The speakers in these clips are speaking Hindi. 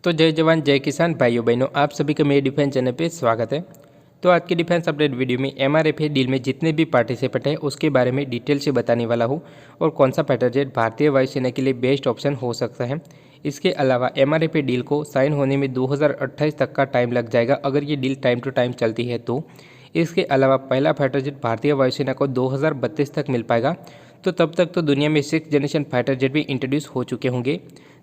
तो जय जवान जय किसान भाइयों बहनों, आप सभी का मेरे डिफेंस चैनल पे स्वागत है। तो आज के डिफेंस अपडेट वीडियो में एमआरएफए डील में जितने भी पार्टिसिपेंट हैं उसके बारे में डिटेल से बताने वाला हूँ और कौन सा फाइटर जेट भारतीय वायुसेना के लिए बेस्ट ऑप्शन हो सकता है। इसके अलावा एमआरएफए डील को साइन होने में 2028 तक का टाइम लग जाएगा अगर ये डील टाइम टू टाइम चलती है तो। इसके अलावा पहला फाइटर जेट भारतीय वायुसेना को 2032 तक मिल पाएगा, तो तब तक तो दुनिया में 6th जनरेशन फाइटर जेट भी इंट्रोड्यूस हो चुके होंगे।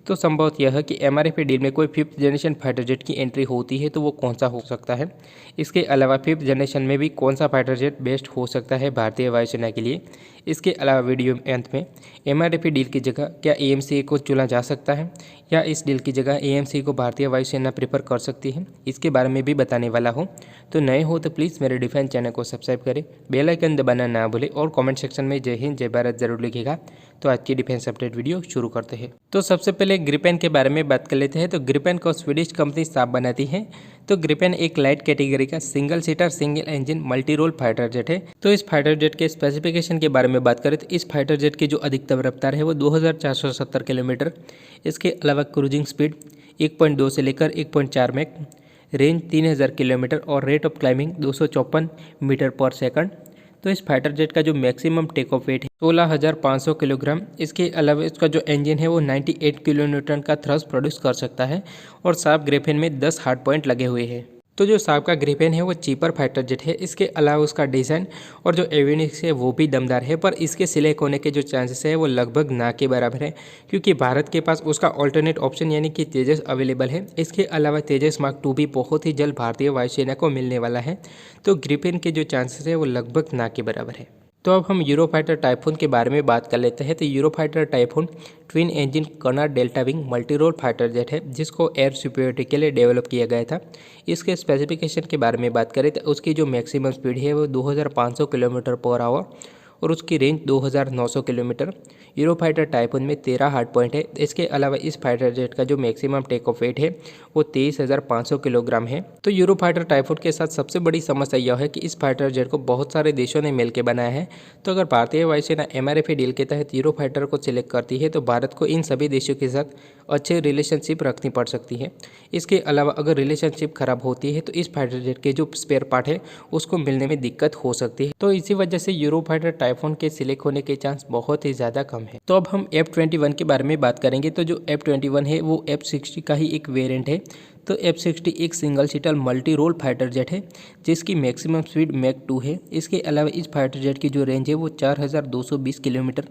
तो संभवत यह है कि एमआरएफए डील में कोई 5th जनरेशन फाइटर जेट की एंट्री होती है तो वो कौन सा हो सकता है। इसके अलावा 5th जनरेशन में भी कौन सा फाइटर जेट बेस्ट हो सकता है भारतीय वायुसेना के लिए। इसके अलावा वीडियो में अंत में एमआरएफए डील की जगह क्या एएमसी को चुना जा सकता है या इस डील की जगह एएमसी को भारतीय वायुसेना प्रेफर कर सकती है, इसके बारे में भी बताने वाला हूँ। तो नए हो तो प्लीज़ मेरे डिफेंस चैनल को सब्सक्राइब करें, बेल आइकन दबाना ना भूलें और कमेंट सेक्शन में जय हिंद जय भारत जरूर लिखिएगा। तो आज की डिफेंस अपडेट वीडियो शुरू करते हैं। तो सबसे पहले ग्रिपेन के बारे में बात कर लेते हैं। तो ग्रिपेन को स्वीडिश कंपनी साफ बनाती है। तो ग्रिपेन एक लाइट कैटेगरी का single seater single engine multi role fighter jet है। तो इस फाइटर जेट के स्पेसिफिकेशन के बारे में बात करें तो इस फाइटर जेट की जो अधिकतम रफ्तार है वो 2470 किलोमीटर। इसके अलावा क्रूजिंग स्पीड 1.2 से लेकर 1.4 मैक, रेंज 3000 किलोमीटर और रेट ऑफ क्लाइंबिंग 254 मीटर पर सेकंड। तो इस फाइटर जेट का जो मैक्सिमम टेक ऑफ वेट है 16,500 किलोग्राम। इसके अलावा इसका जो इंजन है वो 98 किलो न्यूटन का थ्रस्ट प्रोड्यूस कर सकता है और साफ ग्रिपेन में 10 हार्ड पॉइंट लगे हुए हैं। तो जो साफ का ग्रिपेन है वो चीपर फाइटर जेट है। इसके अलावा उसका डिज़ाइन और जो एवियोनिक्स है वो भी दमदार है, पर इसके सिलेक्ट होने के जो चांसेस है वो लगभग ना के बराबर है क्योंकि भारत के पास उसका ऑल्टरनेट ऑप्शन यानी कि तेजस अवेलेबल है। इसके अलावा तेजस मार्क 2 भी बहुत ही जल्द भारतीय वायुसेना को मिलने वाला है। तो ग्रिपेन के जो चांसेस है वो लगभग ना के बराबर है। तो अब हम यूरोफाइटर टाइफून के बारे में बात कर लेते हैं। तो Eurofighter Typhoon twin engine canard delta wing multi role fighter jet है जिसको एयर सुपीरियरिटी के लिए डेवलप किया गया था। इसके स्पेसिफिकेशन के बारे में बात करें तो उसकी जो मैक्सिमम स्पीड है वो 2500 किलोमीटर पर आवर और उसकी रेंज 2900 किलोमीटर। यूरोफाइटर टाइफून में 13 हार्ड पॉइंट है। इसके अलावा इस फाइटर जेट का जो मैक्सिमम टेक ऑफ वेट है वो 23,500 किलोग्राम है। तो यूरोफाइटर टाइफून के साथ सबसे बड़ी समस्या यह है कि इस फाइटर जेट को बहुत सारे देशों ने मिलकर बनाया है। तो अगर भारतीय वायुसेना एमआरएफए डील के तहत यूरोफाइटर को सिलेक्ट करती है तो भारत को इन सभी देशों के साथ अच्छे रिलेशनशिप रखनी पड़ सकती है। इसके अलावा अगर रिलेशनशिप खराब होती है तो इस फाइटर जेट के जो स्पेयर पार्ट है उसको मिलने में दिक्कत हो सकती है। तो इसी वजह से यूरोफाइटर टाइफून के सिलेक्ट होने के चांस बहुत ही ज़्यादा कम है। तो अब हम F-21 के बारे में बात करेंगे। तो जो F-21 है वो F-60 का ही एक वेरिएंट है। तो F-60 एक single seater multi role fighter jet है जिसकी मैक्सिमम स्पीड मैक 2 है। इसके अलावा इस फाइटर जेट की जो रेंज है वो 4220 किलोमीटर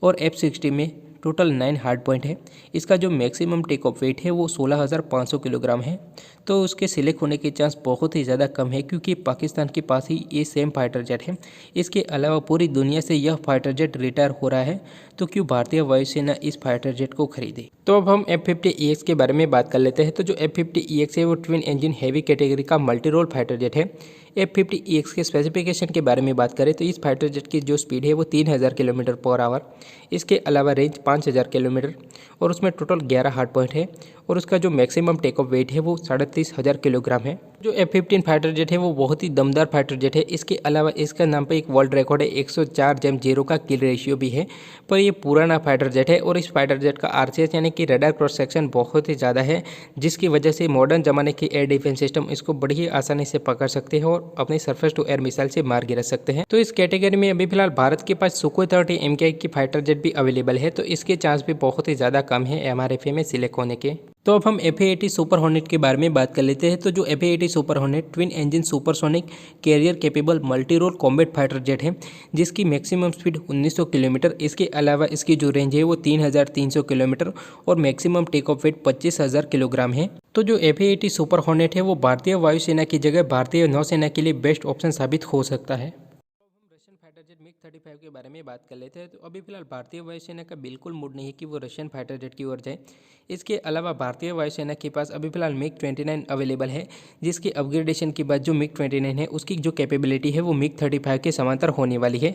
और F-60 में टोटल 9 हार्ड पॉइंट है। इसका जो मैक्सिमम टेक ऑफ वेट है वो 16,500 किलोग्राम है। तो उसके सिलेक्ट होने के चांस बहुत ही ज़्यादा कम है क्योंकि पाकिस्तान के पास ही ये सेम फाइटर जेट है। इसके अलावा पूरी दुनिया से यह फाइटर जेट रिटायर हो रहा है, तो क्यों भारतीय वायुसेना इस फाइटर जेट को खरीदे। तो अब हम F-50EX के बारे में बात कर लेते हैं। तो जो F-50EX है वो ट्विन इंजन हैवी कैटेगरी का मल्टी रोल फाइटर जेट है। F-50EX के स्पेसिफिकेशन के बारे में बात करें तो इस फाइटर जेट की जो स्पीड है वो 3000 किलोमीटर पर आवर। इसके अलावा रेंज 5000 किलोमीटर और उसमें टोटल 11 हार्ड पॉइंट है और उसका जो मैक्सिमम टेक ऑफ वेट है वो 37,500 किलोग्राम है। जो F-15 फाइटर जेट है वो बहुत ही दमदार फाइटर जेट है। इसके अलावा इसका नाम पे एक वर्ल्ड रिकॉर्ड है 104:0 का किल रेशियो भी है, पर ये पुराना फाइटर जेट है और इस फाइटर जेट का RCS यानी कि रडार क्रॉस सेक्शन बहुत ही ज़्यादा है, जिसकी वजह से मॉडर्न जमाने के एयर डिफेंस सिस्टम इसको बड़ी ही आसानी से पकड़ सकते हैं और अपनी सरफेस टू एयर मिसाइल से मार गिरा सकते हैं। तो इस कैटेगरी में अभी फिलहाल भारत के पास सुखोई 30 MKI की फाइटर जेट भी अवेलेबल है, तो इसके चांस भी बहुत ही ज़्यादा कम है एमआरएफए में सिलेक्ट होने के। तो अब हम FA-80 सुपर हॉर्नेट के बारे में बात कर लेते हैं। तो जो FA-80 Super Hornet twin engine supersonic carrier capable multi role combat fighter jet है जिसकी मैक्सिमम स्पीड 1900 किलोमीटर। इसके अलावा इसकी जो रेंज है वो 3300 किलोमीटर और maximum take off weight 25,000 kilogram है। तो जो FA-80 सुपर हॉर्नेट है वो भारतीय वायुसेना की जगह भारतीय नौसेना के लिए बेस्ट ऑप्शन साबित हो सकता है। फाइटर जेट MiG-35 के बारे में बात कर लेते हैं। तो अभी फिलहाल भारतीय वायुसेना का बिल्कुल मूड नहीं है कि वो रशियन फाइटर जेट की ओर जाए। इसके अलावा भारतीय वायुसेना के पास अभी फिलहाल MiG-29 अवेलेबल है, जिसकी अपग्रेडेशन के बाद जो MiG-29 है उसकी जो कैपेबिलिटी है वो MiG-35 के समांतर होने वाली है।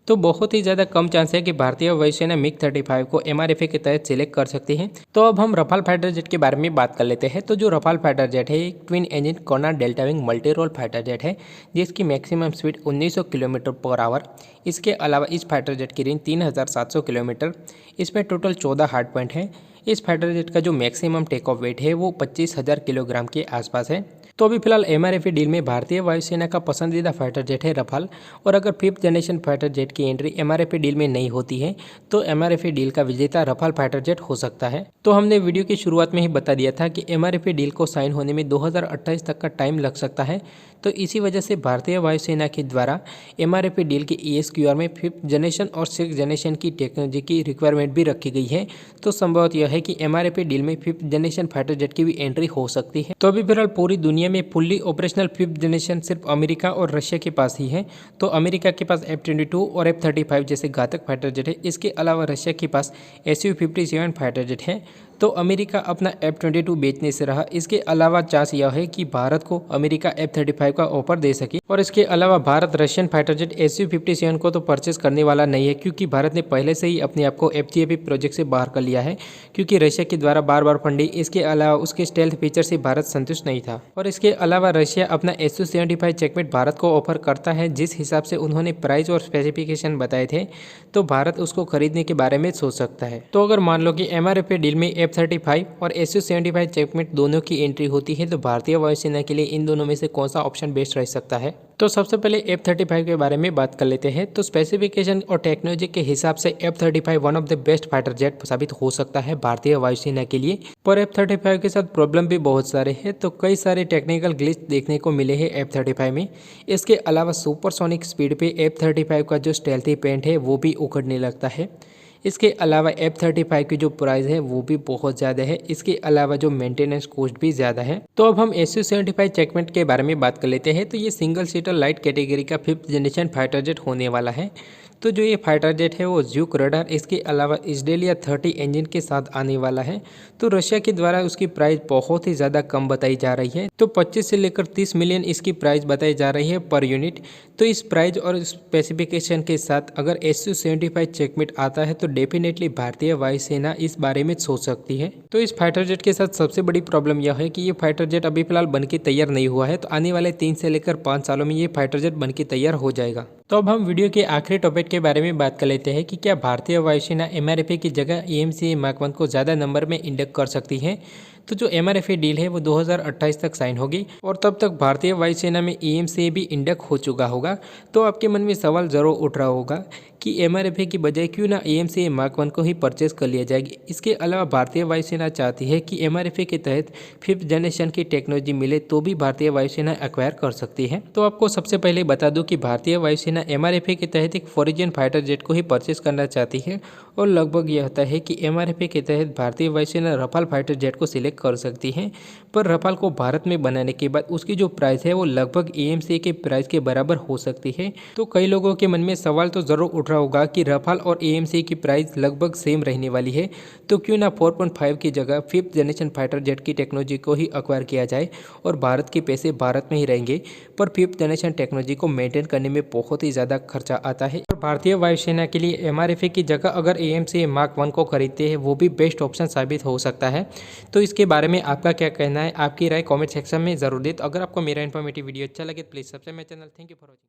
तो बहुत ही ज़्यादा कम चांस है कि भारतीय वायुसेना MiG-35 को एमआरएफए के तहत सिलेक्ट कर सकती है। तो अब हम रफाल फाइटर जेट के बारे में बात कर लेते हैं। तो जो रफाल फाइटर जेट है एक twin engine canard delta wing multi role fighter jet है जिसकी maximum speed 1900 kilometre per hour. इसके अलावा इस फाइटर जेट की रेंज 3700 किलोमीटर। इसमें टोटल 14 हार्ड पॉइंट है। इस फाइटर जेट का जो मैक्सिमम टेक ऑफ वेट है वो 25,000 किलोग्राम के आसपास है। तो अभी फिलहाल MRFA डील में भारतीय वायुसेना का पसंदीदा फाइटर जेट है रफाल। और अगर 5th जनरेशन फाइटर जेट की एंट्री MRFA डील में नहीं होती है तो MRFA डील का विजेता रफाल फाइटर जेट हो सकता है। तो हमने वीडियो की शुरुआत में ही बता दिया था कि MRFA डील को साइन होने में 2028 तक का टाइम लग सकता है। तो इसी वजह से भारतीय वायुसेना के द्वारा MRFA डील के ESQR में 5th जनरेशन और 6th जनरेशन की टेक्नोलॉजी की रिक्वायरमेंट भी रखी गई है। तो संभवत यह है कि MRFA डील में 5th जनरेशन फाइटर जेट की भी एंट्री हो सकती है। तो अभी फिलहाल पूरी दुनिया में फुल्ली ऑपरेशनल 5th जनरेशन सिर्फ अमेरिका और रशिया के पास ही है। तो अमेरिका के पास F-22 और F-35 जैसे घातक फाइटर जेट है। इसके अलावा रशिया के पास Su-57 फाइटर जेट है। तो अमेरिका अपना F-22 बेचने से रहा। इसके अलावा चांस यह है कि भारत को अमेरिका F-35 का ऑफर दे सके। और इसके अलावा Bharat Russian fighter jet Su-57 को तो परचेस करने वाला नहीं है, क्योंकि भारत ने पहले से ही अपने आप को FGAP प्रोजेक्ट से बाहर कर लिया है, क्योंकि रशिया के द्वारा बार बार फंडिंग, इसके अलावा उसके स्टेल्थ फीचर से भारत संतुष्ट नहीं था। और इसके अलावा रशिया अपना Su-75 चेकमेट भारत को ऑफर करता है। जिस हिसाब से उन्होंने प्राइस और स्पेसिफिकेशन बताए थे तो भारत उसको खरीदने के बारे में सोच सकता है। तो अगर मान लो कि MRFA डील में F-35 और Su-75 चेकमेट दोनों की एंट्री होती है तो भारतीय वायुसेना के लिए इन दोनों में से कौन सा ऑप्शन बेस्ट रह सकता है। तो सबसे पहले F-35 के बारे में बात कर लेते हैं। तो स्पेसिफिकेशन और टेक्नोलॉजी के हिसाब से F-35 one of the best fighter jet साबित हो सकता है भारतीय वायुसेना के लिए। पर F-35 के साथ प्रॉब्लम भी बहुत सारे हैं। तो कई सारे टेक्निकल ग्लिच देखने को मिले हैं F-35 में। इसके अलावा सुपरसोनिक स्पीड पे F-35 का जो स्टेल्थी पेंट है वो भी उखड़ने लगता है। इसके अलावा F-35 की जो प्राइस है वो भी बहुत ज़्यादा है। इसके अलावा जो मेंटेनेंस कॉस्ट भी ज़्यादा है। तो अब हम Su-75 चेकमेट के बारे में बात कर लेते हैं। तो ये सिंगल सीटर लाइट कैटेगरी का 5th जनरेशन फाइटर जेट होने वाला है। तो जो ये फाइटर जेट है वो ज्यूक रडार, इसके अलावा इस्डेलिया 30 इंजन के साथ आने वाला है। तो रशिया के द्वारा उसकी प्राइस बहुत ही ज़्यादा कम बताई जा रही है। तो 25 से लेकर 30 मिलियन इसकी प्राइस बताई जा रही है पर यूनिट। तो इस प्राइस और स्पेसिफिकेशन के साथ अगर Su-75 चेकमेट आता है तो डेफिनेटली भारतीय वायुसेना इस बारे में सोच सकती है। तो इस फाइटर जेट के साथ सबसे बड़ी प्रॉब्लम यह है कि ये फाइटर जेट अभी फिलहाल बनके तैयार नहीं हुआ है। तो आने वाले 3 से लेकर 5 सालों में ये फाइटर जेट बनके तैयार हो जाएगा। तो अब हम वीडियो के आखिरी टॉपिक के बारे में बात कर लेते हैं कि क्या भारतीय वायुसेना MRFA की जगह EMCA Mark 1 को ज़्यादा नंबर में इंडक्ट कर सकती है। तो जो MRFA डील है वो 2028 तक साइन होगी और तब तक भारतीय वायुसेना में EMCA भी इंडक्ट हो चुका होगा। तो आपके मन में सवाल ज़रूर उठ रहा होगा कि MRFA की बजाय क्यों ना EMCA Mark 1 को ही परचेज कर लिया जाएगी। इसके अलावा भारतीय वायुसेना चाहती है कि MRFA के तहत 5th जनरेशन की टेक्नोलॉजी मिले तो भी भारतीय वायुसेना एक्वायर कर सकती है। तो आपको सबसे पहले बता दूं कि भारतीय वायुसेना MRFA के तहत एक फॉरिजन फाइटर जेट को ही परचेज करना चाहती है और लगभग यह होता है कि MRFA के तहत भारतीय वायुसेना रफाल फाइटर जेट को सिलेक्ट कर सकती है। पर रफाल को भारत में बनाने के बाद उसकी जो प्राइस है वो लगभग EMCA के प्राइस के बराबर हो सकती है। तो कई लोगों के मन में सवाल तो जरूर उठ रहा होगा कि रफाल और EMCA की प्राइस लगभग सेम रहने वाली है, तो क्यों ना 4.5 की जगह 5th जनरेशन फाइटर जेट की टेक्नोलॉजी को ही एक्वायर किया जाए और भारत के पैसे भारत में ही रहेंगे। पर 5th जनरेशन टेक्नोलॉजी को मेंटेन करने में बहुत ही ज़्यादा खर्चा आता है और भारतीय वायुसेना के लिए MRFA की जगह अगर EMCA Mark 1 को खरीदते हैं वो भी बेस्ट ऑप्शन साबित हो सकता है। तो इसके बारे में आपका क्या कहना है, आपकी राय कमेंट सेक्शन में जरूर दें। तो अगर आपको मेरा इन्फॉर्मेटिव वीडियो अच्छा लगे तो please subscribe my channel. Thank you for watching.